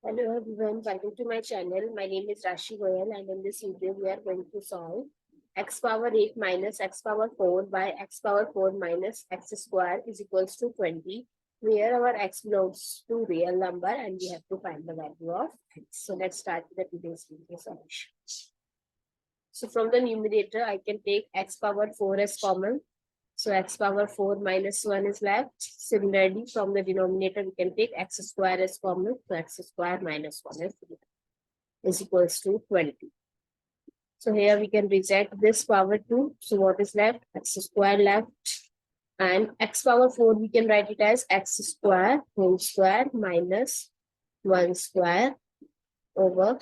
Hello everyone, welcome to my channel. My name is Goel and in this video we are going to solve x power 8 minus x power 4 by x power 4 minus x square is equals to 20, where our x belongs to real number and we have to find the value of x. So let's start with the today's video solution. So from the numerator I can take x power 4 as common. So x power 4 minus 1 is left. Similarly, from the denominator, we can take x square as common. So x square minus 1 is equals to 20. So here we can reject this power 2. So what is left? X square left. And x power 4, we can write it as x square whole square minus 1 square over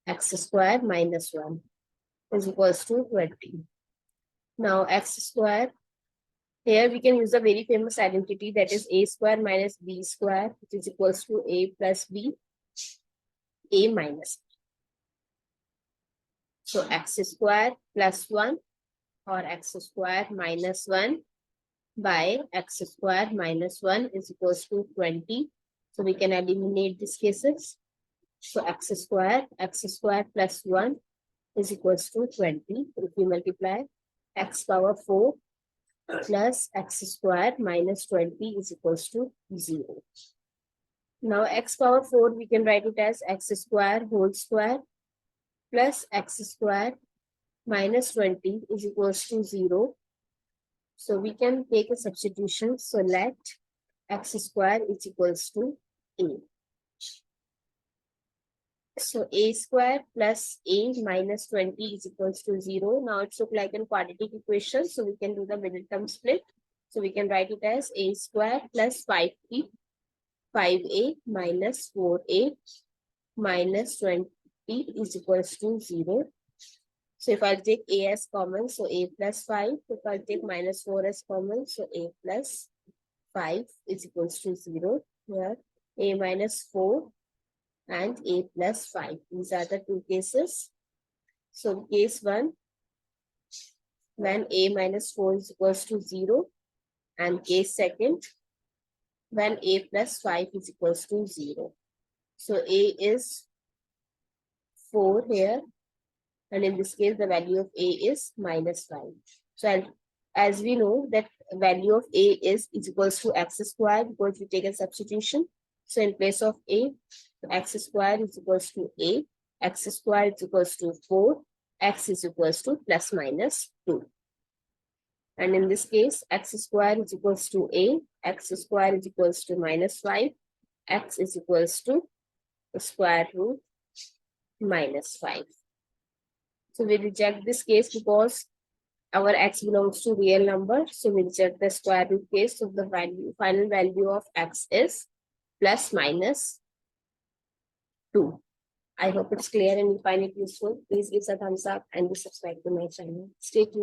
x square minus 1 is equals to 20. Now x square. Here we can use a very famous identity, that is a square minus b square, which is equals to a plus b, a minus b. So x square plus 1 or x square minus 1 by x square minus 1 is equals to 20. So we can eliminate these cases. So x square plus 1 is equals to 20. If we multiply x power 4 plus x square minus 20 is equals to 0. Now x power 4 we can write it as x square whole square plus x square minus 20 is equals to 0. So we can take a substitution. So let x square is equals to a. So a square plus a minus 20 is equals to 0. Now it's look like a quadratic equation. So we can do the middle term split. So we can write it as a square plus 5a minus 4a minus 20 is equals to 0. So if I take a as common, so a plus 5. If I take minus 4 as common, so a plus 5 is equals to 0. Here a minus 4 and a plus 5. These are the two cases. So case 1, when a minus 4 is equals to 0, and case 2nd, when a plus 5 is equals to 0. So a is 4 here, and in this case the value of a is minus 5. So as we know that value of a is equals to x square, because we take a substitution. So in place of a, x square is equals to a, x square is equals to 4, x is equals to plus minus 2. And in this case, x square is equals to a, x square is equals to minus 5, x is equals to square root minus 5. So we reject this case because our x belongs to real number. So we reject the square root case. So the final value of x is plus minus 2. I hope it's clear and you find it useful. Please give us a thumbs up and subscribe to my channel. Stay tuned.